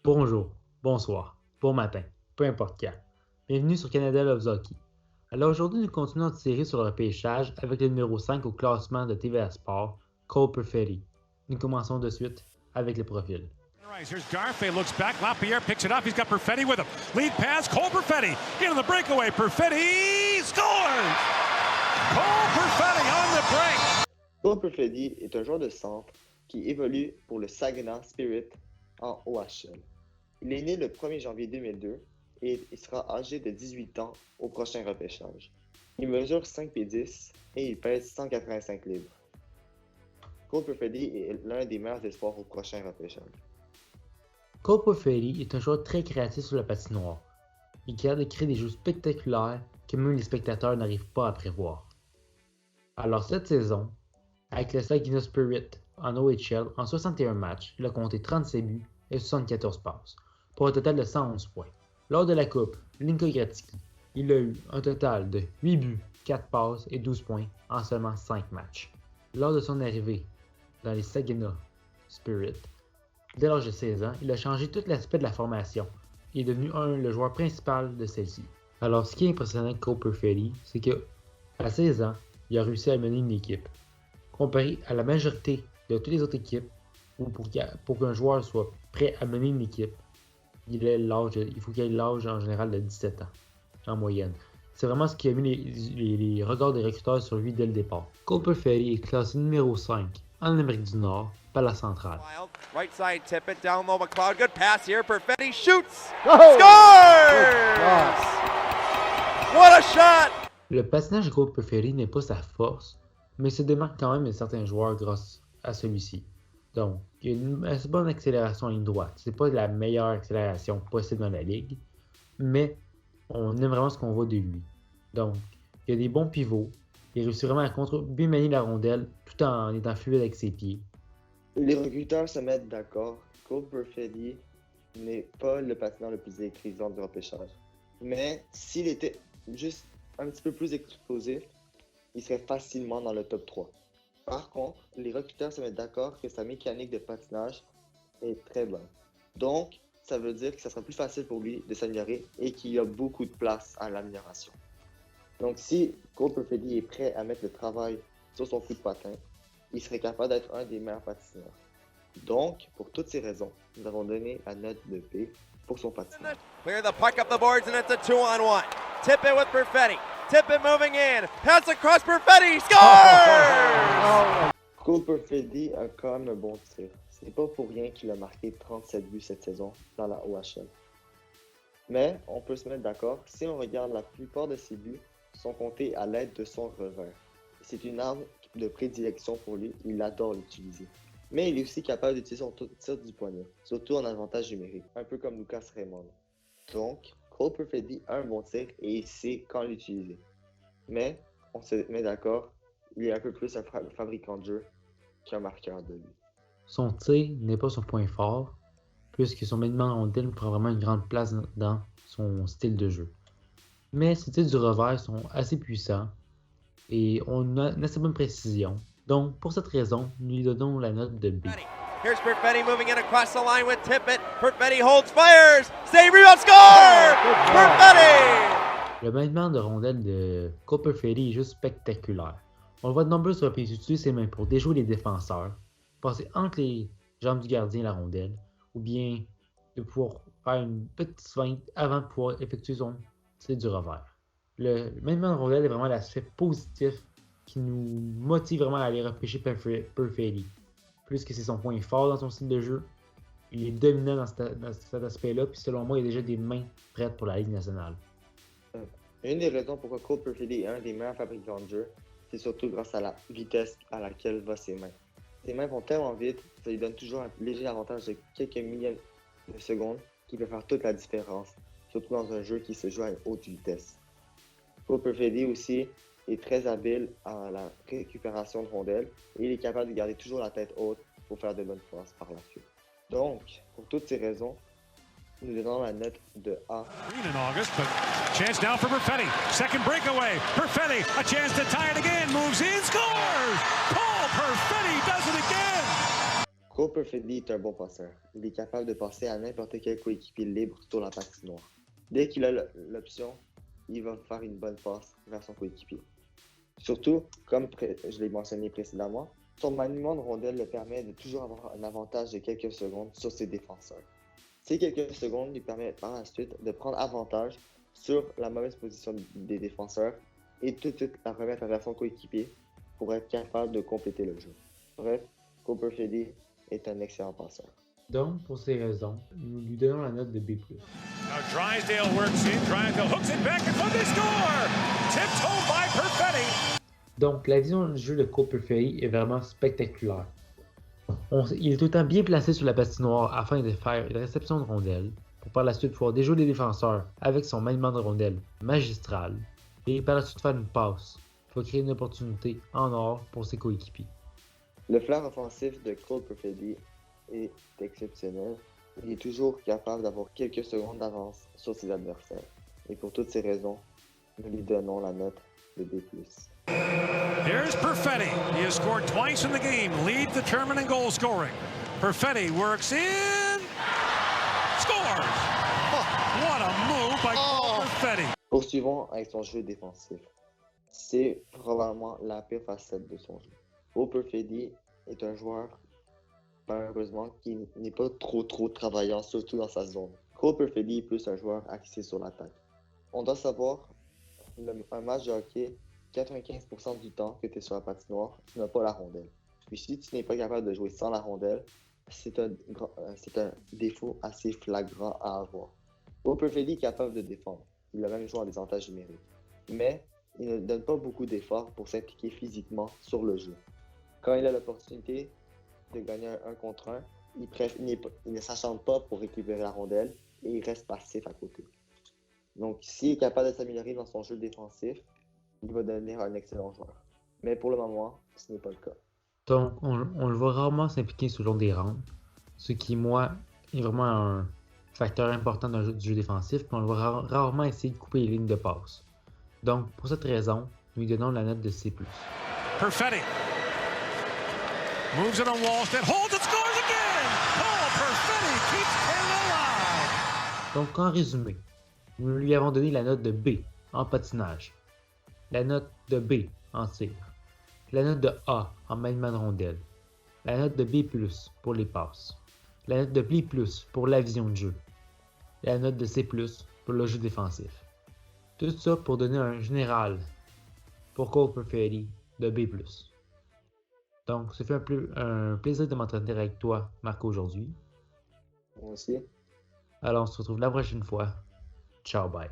Bonjour, bonsoir, bon matin, peu importe quand. Bienvenue sur Canada Loves Hockey. Alors aujourd'hui, nous continuons notre série sur le repêchage avec le numéro 5 au classement de TVA Sport, Cole Perfetti. Nous commençons de suite avec le profil. Here's Garfe, looks back, Lapierre picks it up, he's got Perfetti with him. Lead pass, Cole Perfetti, into the breakaway, Perfetti scores! Cole Perfetti on the break! Cole Perfetti est un joueur de centre qui évolue pour le Saginaw Spirit en OHL. Il est né le 1er janvier 2002 et il sera âgé de 18 ans au prochain repêchage. Il mesure 5 pieds 10 et il pèse 185 livres. Cole Perfetti est l'un des meilleurs espoirs au prochain repêchage. Cole Perfetti est un joueur très créatif sur la patinoire. Il est capable de créer des jeux spectaculaires que même les spectateurs n'arrivent pas à prévoir. Alors cette saison, avec le Saginaw Spirit en OHL, en 61 matchs, il a compté 37 buts et 74 passes, pour un total de 111 points. Lors de la Coupe Linka Gretzky, il a eu un total de 8 buts, 4 passes et 12 points en seulement 5 matchs. Lors de son arrivée dans les Saginaw Spirit, dès l'âge de 16 ans, il a changé tout l'aspect de la formation et est devenu le joueur principal de celle-ci. Alors ce qui est impressionnant avec Cole Perfetti, c'est qu'à 16 ans, il a réussi à mener une équipe. Comparé à la majorité de toutes les autres équipes, ou pour qu'un joueur soit prêt à mener une équipe, il faut qu'il ait l'âge en général de 17 ans, en moyenne. C'est vraiment ce qui a mis les regards des recruteurs sur lui dès le départ. Cole Perfetti est classé numéro 5 en Amérique du Nord par la centrale. Right side, tip it down low, McLeod. Good pass here. Perfetti shoots. Scores! What a shot! Le patinage de Cole Perfetti n'est pas sa force, mais se démarque quand même de certains joueurs grâce à celui-ci. Donc, il y a une assez bonne accélération en ligne droite. C'est pas la meilleure accélération possible dans la ligue, mais on aime vraiment ce qu'on voit de lui. Donc, il y a des bons pivots. Il réussit vraiment à bien manier la rondelle tout en étant fluide avec ses pieds. Les recruteurs se mettent d'accord. Cole Perfetti n'est pas le patineur le plus électrisant du repêchage. Mais s'il était juste un petit peu plus explosif, il serait facilement dans le top 3. Par contre, les recruteurs se mettent d'accord que sa mécanique de patinage est très bonne. Donc, ça veut dire que ça sera plus facile pour lui de s'améliorer et qu'il y a beaucoup de place à l'amélioration. Donc, si Cole Perfetti est prêt à mettre le travail sur son coup de patin, il serait capable d'être un des meilleurs patineurs. Donc, pour toutes ces raisons, nous avons donné la note de B pour son patinage. Clear the puck up the boards and it's a 2-on-1. Tip it with Perfetti. Tip it moving in. Pass across Perfetti. Scores! Cole Perfetti a quand même un bon tir. C'est pas pour rien qu'il a marqué 37 buts cette saison dans la OHL. Mais on peut se mettre d'accord, si on regarde la plupart de ses buts sont comptés à l'aide de son revers. C'est une arme de prédilection pour lui, il adore l'utiliser. Mais il est aussi capable d'utiliser son tir du poignet, surtout en avantage numérique, un peu comme Lucas Raymond. Donc, Cole Perfetti a un bon tir et il sait quand l'utiliser. Mais, on se met d'accord, il est un peu plus un fabricant de jeu qu'un marqueur de but. Son tir n'est pas son point fort, puisque son maniement en rondelle prend vraiment une grande place dans son style de jeu. Mais ses tirs du revers sont assez puissants et on a une assez bonne précision. Donc, pour cette raison, nous lui donnons la note de B. Here's Perfetti moving in across the line with Tippett. Perfetti holds, fires, save, rebound, score! Perfetti! Le maniement de rondelle de Cole Perfetti est juste spectaculaire. On le voit de nombreuses reprises utiliser ses mains pour déjouer les défenseurs, passer entre les jambes du gardien et la rondelle, ou bien de pouvoir faire une petite feinte avant de pouvoir effectuer son tir du revers. Le maniement de rondelle est vraiment l'aspect positif qui nous motive vraiment à aller repêcher Perfetti. Puisque c'est son point fort dans son style de jeu, il est dominant dans cet aspect-là, puis selon moi, il a déjà des mains prêtes pour la Ligue nationale. Une des raisons pourquoi Cole Perfetti est un des meilleurs fabricants de jeu, c'est surtout grâce à la vitesse à laquelle vont ses mains. Ses mains vont tellement vite, ça lui donne toujours un léger avantage de quelques millièmes de seconde qui peut faire toute la différence, surtout dans un jeu qui se joue à une haute vitesse. Cole Perfetti aussi est très habile à la récupération de rondelles et il est capable de garder toujours la tête haute pour faire de bonnes passes par la suite. Donc, pour toutes ces raisons, nous donnons la note de A. Green in August, but chance now for Perfetti. Second breakaway. Perfetti, a chance to tie it again. Moves in, scores! Paul Perfetti does it again! Cole Perfetti est un bon passeur. Il est capable de passer à n'importe quel coéquipier libre sur la patinoire. Dès qu'il a l'option, il va faire une bonne passe vers son coéquipier. Surtout, comme je l'ai mentionné précédemment, son maniement de rondelle le permet de toujours avoir un avantage de quelques secondes sur ses défenseurs. Ces quelques secondes lui permettent par la suite de prendre avantage sur la mauvaise position des défenseurs et tout de suite la remettre vers son coéquipier pour être capable de compléter le jeu. Bref, Cole Perfetti est un excellent passeur. Donc, pour ces raisons, nous lui donnons la note de B+. Now Drysdale works in. Drysdale hooks it back and they score! Tiptoed by Perfetti. Donc, la vision du jeu de Cole Perfetti est vraiment spectaculaire. Il est tout le temps bien placé sur la patinoire afin de faire une réception de rondelle, pour par la suite pouvoir déjouer les défenseurs avec son maniement de rondelle magistral, et par la suite faire une passe pour créer une opportunité en or pour ses coéquipiers. Le flair offensif de Cole Perfetti est exceptionnel. Il est toujours capable d'avoir quelques secondes d'avance sur ses adversaires. Et pour toutes ces raisons, nous lui donnons la note de B+. Here's Perfetti. He has scored twice in the game. Lead determining goal scoring. Perfetti works in. Scores! Oh, what a move by Cole Perfetti. Poursuivons avec son jeu défensif. C'est probablement la pire facette de son jeu. Cole Perfetti est un joueur, malheureusement, qui n'est pas trop travaillant, surtout dans sa zone. Cole Perfetti est plus un joueur axé sur l'attaque. On doit savoir, un match de hockey, 95% du temps que tu es sur la patinoire, tu n'as pas la rondelle. Puis si tu n'es pas capable de jouer sans la rondelle, c'est un défaut assez flagrant à avoir. Cole Perfetti est capable de défendre. Il a même joué en désavantage numérique. Mais il ne donne pas beaucoup d'efforts pour s'impliquer physiquement sur le jeu. Quand il a l'opportunité de gagner un contre un, il ne s'acharne pas pour récupérer la rondelle et il reste passif à côté. Donc, s'il est capable de s'améliorer dans son jeu défensif, il va devenir un excellent joueur. Mais pour le moment, ce n'est pas le cas. Donc, on le voit rarement s'impliquer sur le long des rampes, ce qui, moi, est vraiment un facteur important du jeu défensif, puis on le voit rarement essayer de couper les lignes de passe. Donc, pour cette raison, nous lui donnons la note de C+. Perfetti moves it on Wallstedt, holds it, scores again! Cole Perfetti keeps Canada alive! Donc, en résumé, nous lui avons donné la note de B en patinage, la note de B en tir, la note de A en maniement de rondelle, la note de B+, pour les passes, la note de B+, pour la vision de jeu, et la note de C+, pour le jeu défensif. Tout ça pour donner un général pour Cole Perfetti de B+. Donc, ça fait un plaisir de m'entretenir avec toi, Marco, aujourd'hui. Moi aussi. Alors, on se retrouve la prochaine fois. Ciao, bye.